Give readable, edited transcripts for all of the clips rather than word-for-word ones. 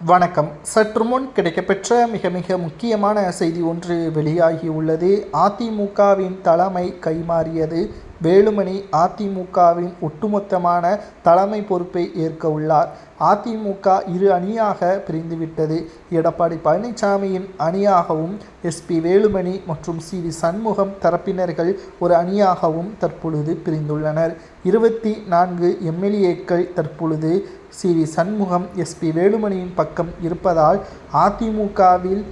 வணக்கம். சற்று முன் கிடைக்கப்பெற்ற மிக முக்கியமான செய்தி ஒன்று வெளியாகியுள்ளது. அதிமுகவின் தலைமை கைமாறியது. வேலுமணி அதிமுகவின் ஒட்டுமொத்தமான தலைமை பொறுப்பை ஏற்க உள்ளார். அதிமுக இரு அணியாக பிரிந்துவிட்டது. எடப்பாடி பழனிசாமியின் அணியாகவும் எஸ்பி வேலுமணி மற்றும் சி.வி. சண்முகம் தரப்பினர்கள் ஒரு அணியாகவும் தற்பொழுது பிரிந்துள்ளனர். 24 எம்எல்ஏக்கள் தற்பொழுது சி.வி. சண்முகம் எஸ்பி வேலுமணியின் பக்கம் இருப்பதால் அதிமுகவில்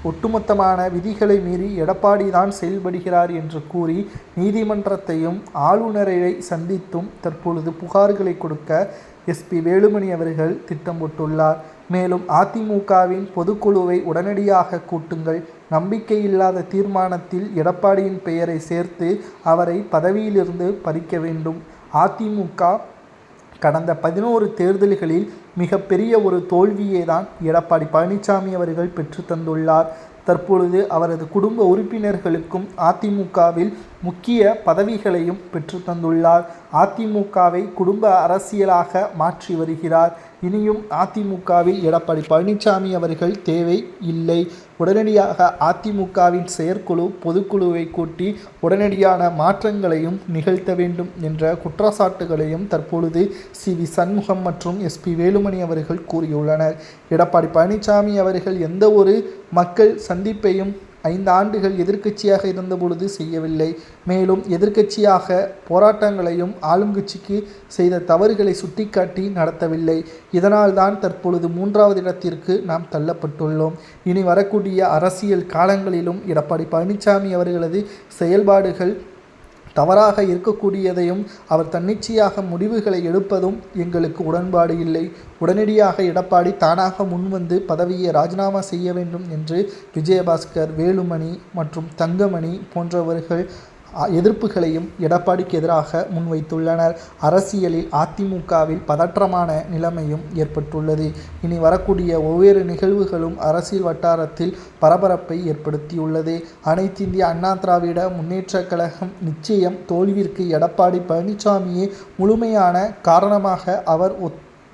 ஒட்டுமொத்தமான விதிகளை மீறி எடப்பாடி தான் செயல்படுகிறார் என்று கூறி நீதிமன்றத்தையும் ஆளுநரை சந்தித்தும் தற்பொழுது புகார்களை கொடுக்க எஸ்பி வேலுமணி அவர்கள் திட்டம் போட்டுள்ளார். மேலும் அதிமுகவின் பொதுக்குழுவை உடனடியாக கூட்டுங்கள், நம்பிக்கையில்லாத தீர்மானத்தில் எடப்பாடியின் பெயரை சேர்த்து அவரை பதவியிலிருந்து பறிக்க வேண்டும். அதிமுக கடந்த 11 தேர்தல்களில் மிகப்பெரிய ஒரு தோல்வியை தான் எடப்பாடி பழனிசாமி அவர்கள் பெற்று தந்துள்ளார். தற்பொழுது அவரது குடும்ப உறுப்பினர்களுக்கும் அதிமுகவில் முக்கிய பதவிகளையும் பெற்று தந்துள்ளார். அதிமுகவை குடும்ப அரசியலாக மாற்றி வருகிறார். இனியும் அதிமுகவில் எடப்பாடி பழனிசாமி அவர்கள் தேவை இல்லை. உடனடியாக அதிமுகவின் செயற்குழு பொதுக்குழுவை கூட்டி உடனடியான மாற்றங்களையும் நிகழ்த்த வேண்டும் என்ற குற்றச்சாட்டுகளையும் தற்பொழுது சி.வி. சண்முகம் மற்றும் எஸ்பி வேலுமணி அவர்கள் கூறியுள்ளனர். எடப்பாடி பழனிசாமி அவர்கள் எந்த ஒரு மக்கள் சந்திப்பையும் 5 ஆண்டுகள் எதிர்க்கட்சியாக இருந்தபொழுது செய்யவில்லை. மேலும் எதிர்க்கட்சியாக போராட்டங்களையும் ஆளுங்கட்சிக்கு செய்த தவறுகளை சுட்டிக்காட்டி நடத்தவில்லை. இதனால்தான் தற்பொழுது 3வது இடத்திற்கு நாம் தள்ளப்பட்டுள்ளோம். இனி வரக்கூடிய அரசியல் காலங்களிலும் எடப்பாடி பழனிசாமி அவர்களது செயல்பாடுகள் தவறாக இருக்கக்கூடியதையும் அவர் தன்னிச்சையாக முடிவுகளை எடுப்பதும் எங்களுக்கு உடன்பாடு இல்லை. உடனடியாக எடப்பாடி தானாக முன்வந்து பதவியை ராஜினாமா செய்ய வேண்டும் என்று விஜயபாஸ்கர், வேலுமணி மற்றும் தங்கமணி போன்றவர்கள் எதிர்ப்புகளையும் எடப்பாடிக்கு எதிராக முன்வைத்துள்ளனர். அரசியலில் அதிமுகவில் பதற்றமான நிலைமையும் ஏற்பட்டுள்ளது. இனி வரக்கூடிய ஒவ்வொரு நிகழ்வுகளும் அரசியல் வட்டாரத்தில் பரபரப்பை ஏற்படுத்தியுள்ளது. அனைத்து இந்திய அண்ணா திராவிட முன்னேற்றக் கழகம் நிச்சயம் தோல்விற்கு எடப்பாடி பழனிசாமியே முழுமையான காரணமாக அவர்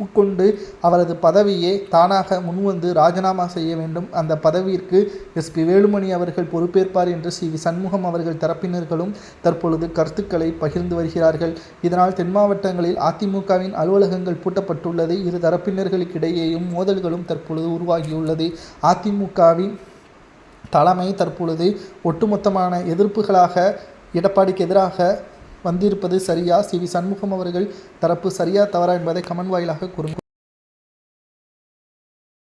ஒப்புக்கொண்டு அவரது பதவியை தானாக முன்வந்து ராஜினாமா செய்ய வேண்டும். அந்த பதவிக்கு எஸ்பி வேலுமணி அவர்கள் பொறுப்பேற்பார் என்று சி.வி. சண்முகம் அவர்கள் தரப்பினர்களும் தற்பொழுது கருத்துக்களை பகிர்ந்து வருகிறார்கள். இதனால் தென் மாவட்டங்களில் அதிமுகவின் அலுவலகங்கள் பூட்டப்பட்டுள்ளது. இரு தரப்பினர்களுக்கிடையேயும் மோதல்களும் தற்பொழுது உருவாகியுள்ளது. அதிமுகவின் தலைமை தற்பொழுது ஒட்டுமொத்தமான எதிர்ப்புகளாக எடப்பாடிக்கு எதிராக வந்திருப்பது சரியா? சி.வி. சண்முகம் அவர்கள் தரப்பு சரியா தவறா என்பதை கமெண்ட் வாயிலாக கூறுங்கள்.